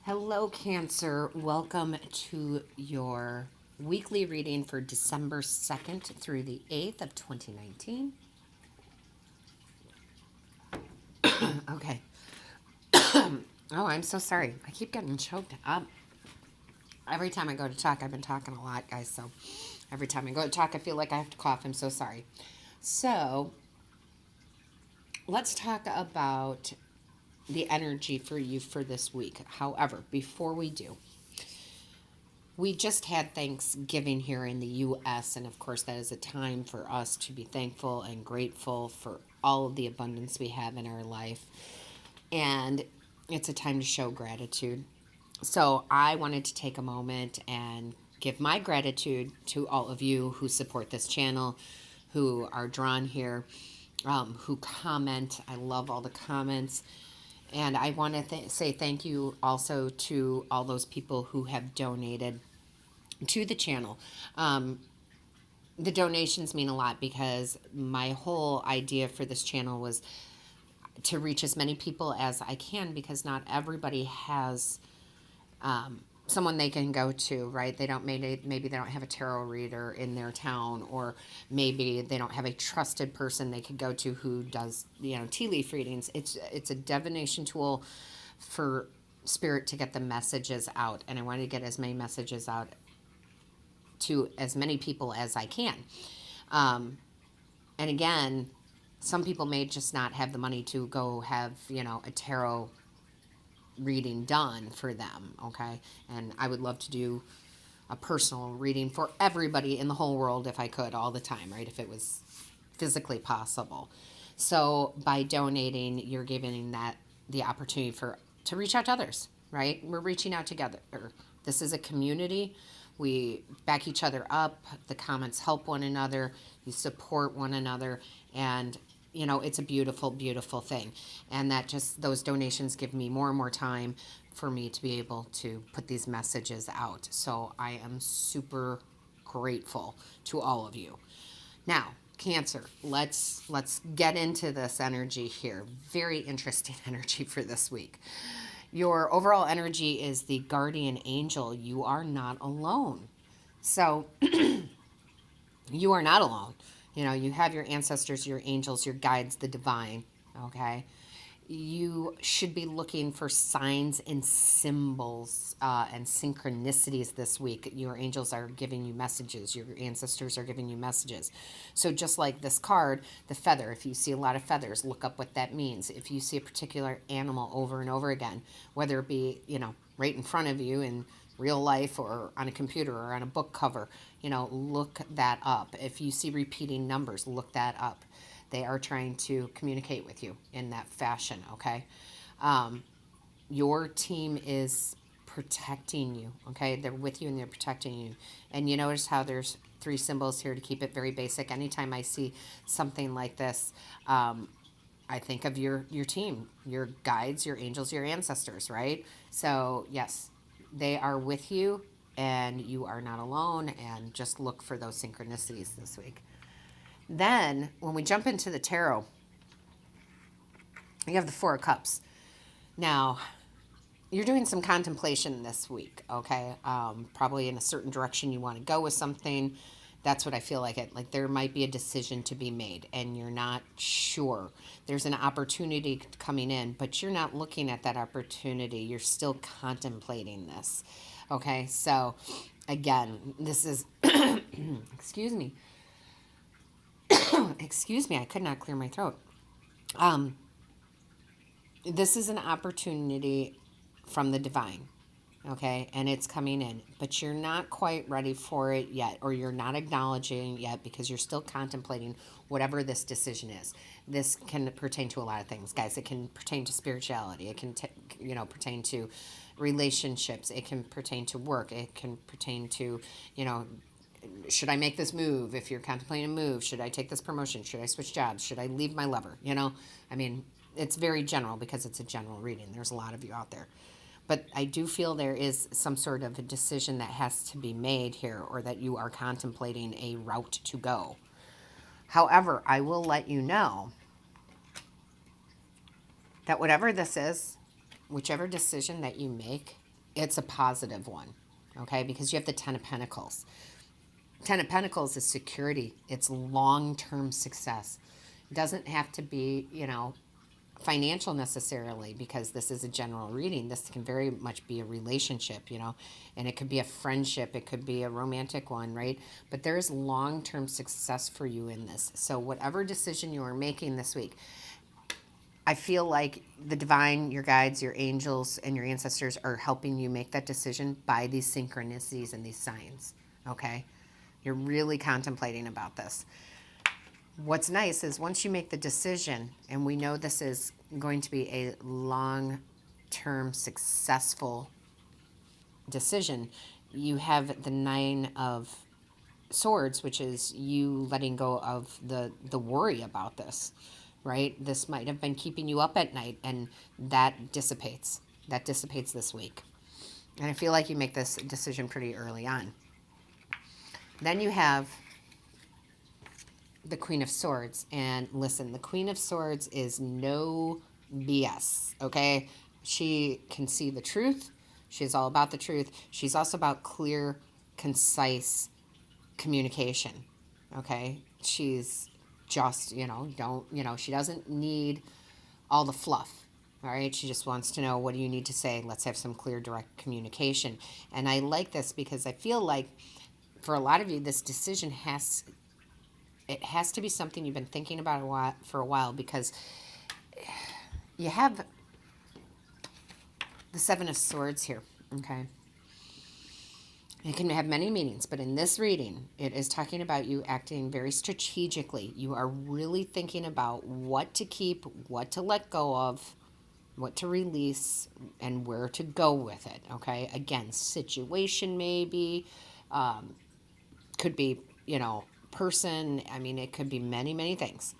Hello, Cancer. Welcome to your weekly reading for December 2nd through the 8th of 2019. Okay. Oh, I'm so sorry. I keep getting choked up. Every time I go to talk, I've been talking a lot, guys. So every time I go to talk, I feel like I have to cough. I'm so sorry. So let's talk about the energy for you for this week. However, before we do, we just had Thanksgiving here in the U.S., and of course, that is a time for us to be thankful and grateful for all of the abundance we have in our life. And it's a time to show gratitude. So, I wanted to take a moment and give my gratitude to all of you who support this channel, who are drawn here, who comment. I love all the comments. And I want to say thank you also to all those people who have donated to the channel. The donations mean a lot because my whole idea for this channel was to reach as many people as I can, because not everybody has someone they can go to, right? They don't, maybe they don't have a tarot reader in their town, or maybe they don't have a trusted person they could go to who does, tea leaf readings. It's a divination tool for spirit to get the messages out, and I wanted to get as many messages out to as many people as I can. And again, some people may just not have the money to go have, a tarot reading done for them, okay? And I would love to do a personal reading for everybody in the whole world if I could, all the time, right? If it was physically possible. So by donating, you're giving that the opportunity to reach out to others, right? We're reaching out together. This is a community. We back each other up. The comments help one another. You support one another. And, it's a beautiful, beautiful thing. And that just, those donations give me more and more time for me to be able to put these messages out. So I am super grateful to all of you. Now, Cancer, let's get into this energy here. Very interesting energy for this week. Your overall energy is the guardian angel. You are not alone. So you are not alone. You have your ancestors, your angels, your guides, the divine, okay? You should be looking for signs and symbols and synchronicities this week. Your angels are giving you messages. Your ancestors are giving you messages. So just like this card, the feather, if you see a lot of feathers, look up what that means. If you see a particular animal over and over again, whether it be, right in front of you in real life or on a computer or on a book cover, look that up. If you see repeating numbers, look that up. They are trying to communicate with you in that fashion, okay? Your team is protecting you, okay? They're with you and they're protecting you. And you notice how there's three symbols here to keep it very basic. Anytime I see something like this, I think of your team, your guides, your angels, your ancestors, right? So, yes, they are with you and you are not alone, and just look for those synchronicities this week. Then, when we jump into the tarot, you have the Four of Cups. Now, you're doing some contemplation this week, okay? Probably in a certain direction you want to go with something. That's what I feel like it. Like there might be a decision to be made and you're not sure. There's an opportunity coming in, but you're not looking at that opportunity. You're still contemplating this, okay? So, again, this is, excuse me. Excuse me, I could not clear my throat. This is an opportunity from the divine, okay? And it's coming in, but you're not quite ready for it yet, or you're not acknowledging it yet because you're still contemplating whatever this decision is. This can pertain to a lot of things, guys. It can pertain to spirituality. It can, pertain to relationships. It can pertain to work. It can pertain to, should I make this move? If you're contemplating a move, should I take this promotion? Should I switch jobs? Should I leave my lover? I mean, it's very general because it's a general reading. There's a lot of you out there. But I do feel there is some sort of a decision that has to be made here, or that you are contemplating a route to go. However, I will let you know that whatever this is, whichever decision that you make, it's a positive one, okay? Because you have the Ten of Pentacles. Ten of Pentacles is security. It's long-term success. It doesn't have to be, financial necessarily, because this is a general reading. This can very much be a relationship, and it could be a friendship. It could be a romantic one, right? But there is long-term success for you in this. So whatever decision you are making this week, I feel like the divine, your guides, your angels, and your ancestors are helping you make that decision by these synchronicities and these signs, okay? You're really contemplating about this. What's nice is once you make the decision, and we know this is going to be a long-term successful decision, you have the Nine of Swords, which is you letting go of the worry about this, right? This might have been keeping you up at night, and that dissipates. That dissipates this week. And I feel like you make this decision pretty early on. Then you have the Queen of Swords. And listen, the Queen of Swords is no BS, okay? She can see the truth. She's all about the truth. She's also about clear, concise communication, okay? She's just, she doesn't need all the fluff, all right? She just wants to know, what do you need to say? Let's have some clear, direct communication. And I like this because I feel like for a lot of you, this decision has to be something you've been thinking about for a while, because you have the Seven of Swords here, okay? It can have many meanings, but in this reading, it is talking about you acting very strategically. You are really thinking about what to keep, what to let go of, what to release, and where to go with it, okay? Again, situation maybe, could be, person. I mean, it could be many, many things.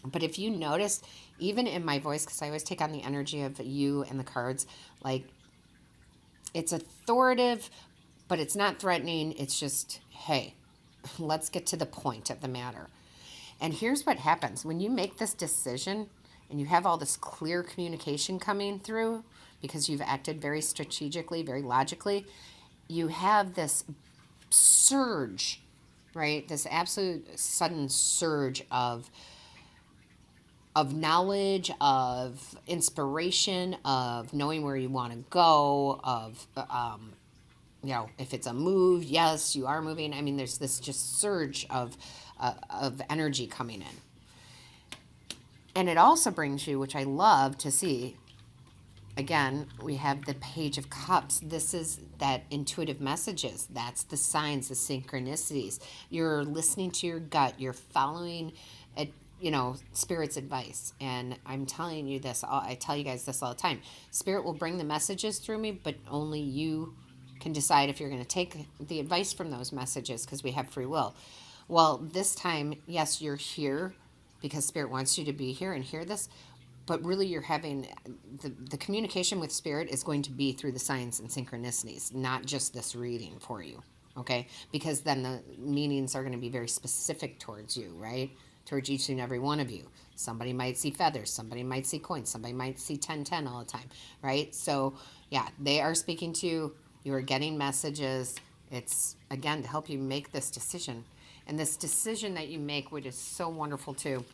But if you notice, even in my voice, because I always take on the energy of you and the cards, like, it's authoritative, but it's not threatening. It's just, hey, let's get to the point of the matter. And here's what happens. When you make this decision and you have all this clear communication coming through because you've acted very strategically, very logically, you have this surge, right? This absolute sudden surge of knowledge, of inspiration, of knowing where you want to go, of, if it's a move, yes, you are moving. I mean, there's this just surge of energy coming in. And it also brings you, which I love to see, again, we have the Page of Cups. This is that intuitive messages. That's the signs, the synchronicities. You're listening to your gut. You're following, Spirit's advice. And I'm telling you this. I tell you guys this all the time. Spirit will bring the messages through me, but only you can decide if you're going to take the advice from those messages, because we have free will. Well, this time, yes, you're here because Spirit wants you to be here and hear this. But really, you're having the communication with Spirit is going to be through the signs and synchronicities, not just this reading for you, okay? Because then the meanings are going to be very specific towards you, right? Towards each and every one of you. Somebody might see feathers. Somebody might see coins. Somebody might see 1010 all the time, right? So, yeah, they are speaking to you. You are getting messages. It's, again, to help you make this decision. And this decision that you make, which is so wonderful, too,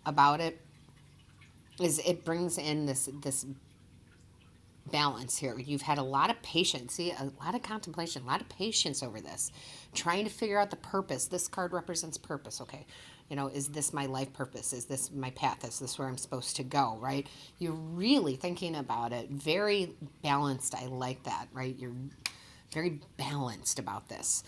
about it, is it brings in this balance here. You've had a lot of patience, see, a lot of contemplation, a lot of patience over this, trying to figure out the purpose. This card represents purpose, okay? Is this my life purpose? Is this my path? Is this where I'm supposed to go, right? You're really thinking about it. Very balanced. I like that, right? You're very balanced about this.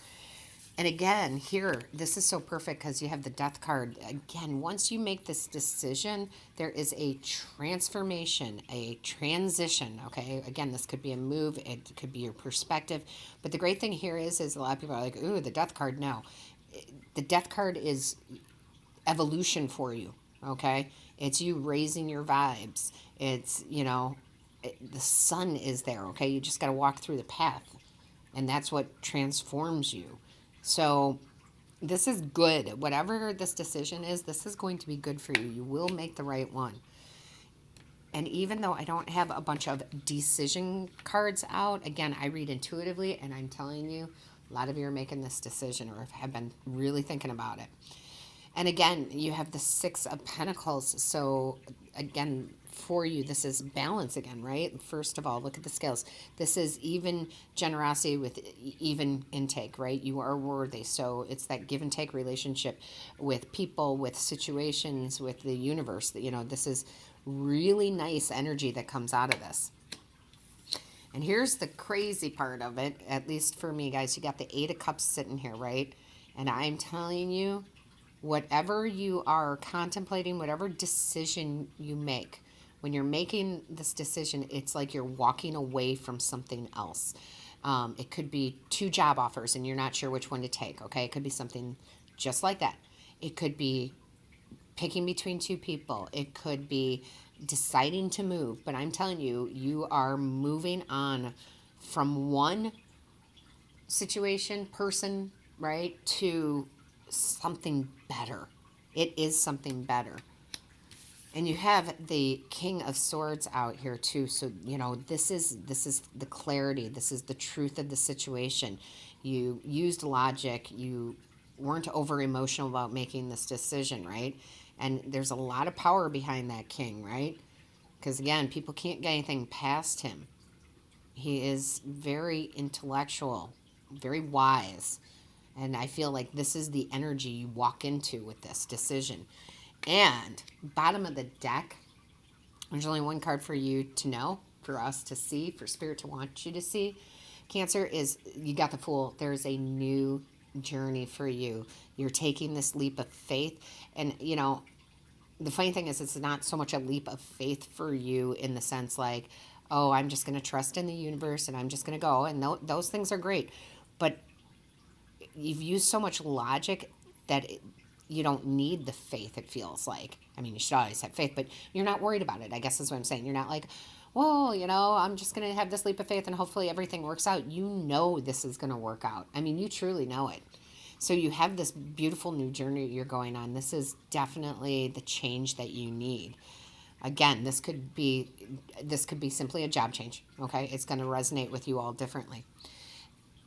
And again, here, this is so perfect because you have the Death card. Again, once you make this decision, there is a transformation, a transition, okay? Again, this could be a move. It could be your perspective. But the great thing here is a lot of people are like, ooh, the Death card. No. The Death card is evolution for you, okay? It's you raising your vibes. It's, the sun is there, okay? You just got to walk through the path. And that's what transforms you. So this is good. Whatever this decision is, this is going to be good for you. You will make the right one. And even though I don't have a bunch of decision cards out, again, I read intuitively, and I'm telling you, a lot of you are making this decision or have been really thinking about it. And again, you have the Six of Pentacles. So again, for you, this is balance again, right? First of all, look at the scales. This is even generosity with even intake, right? You are worthy. So it's that give and take relationship with people, with situations, with the universe. You know, this is really nice energy that comes out of this. And here's the crazy part of it, at least for me, guys. You got the Eight of Cups sitting here, right? And I'm telling you, whatever you are contemplating, whatever decision you make, when you're making this decision, it's like you're walking away from something else. It could be two job offers and you're not sure which one to take, okay? It could be something just like that. It could be picking between two people. It could be deciding to move. But I'm telling you, you are moving on from one situation, person, right, to something better. It is something better. And you have the King of Swords out here too. So, you know, this is the clarity. This is the truth of the situation. You used logic. You weren't over emotional about making this decision, right? And there's a lot of power behind that king, right? Because again, people can't get anything past him. He is very intellectual, very wise. And I feel like this is the energy you walk into with this decision. And bottom of the deck, there's only one card for you to know, for us to see, for Spirit to want you to see. Cancer is, you got the Fool. There's a new journey for you. You're taking this leap of faith. And, you know, the funny thing is, it's not so much a leap of faith for you in the sense like, oh, I'm just going to trust in the universe and I'm just going to go. And those things are great. But you've used so much logic that you don't need the faith, it feels like. I mean, you should always have faith, but you're not worried about it, I guess is what I'm saying. You're not like, well, you know, I'm just going to have this leap of faith and hopefully everything works out. You know this is going to work out. I mean, you truly know it. So you have this beautiful new journey you're going on. This is definitely the change that you need. Again, this could be simply a job change, okay? It's going to resonate with you all differently.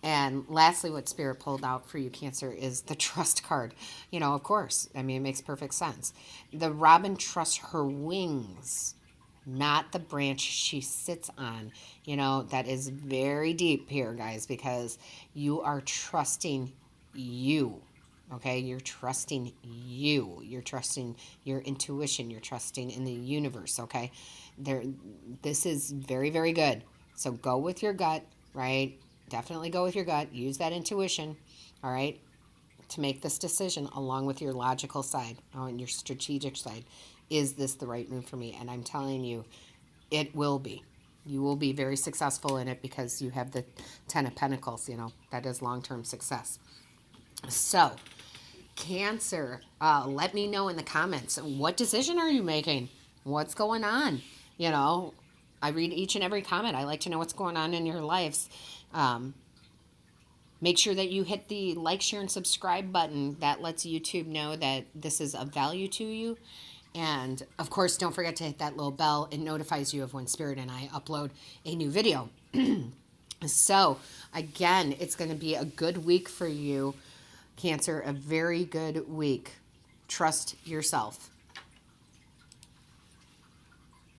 And lastly, what Spirit pulled out for you, Cancer, is the trust card. You know, of course. I mean, it makes perfect sense. The robin trusts her wings, not the branch she sits on. You know, that is very deep here, guys, because you are trusting you. Okay, you're trusting you. You're trusting your intuition. You're trusting in the universe. Okay, this is very, very good. So go with your gut, right? Definitely go with your gut. Use that intuition, all right, to make this decision along with your logical side and your strategic side. Is this the right move for me? And I'm telling you, it will be. You will be very successful in it because you have the Ten of Pentacles. You know, that is long-term success. So, Cancer, let me know in the comments, what decision are you making? What's going on? You know, I read each and every comment. I like to know what's going on in your lives. Make sure that you hit the like, share, and subscribe button. That lets YouTube know that this is of value to you. And, of course, don't forget to hit that little bell. It notifies you of when Spirit and I upload a new video. So, again, it's going to be a good week for you, Cancer, a very good week. Trust yourself.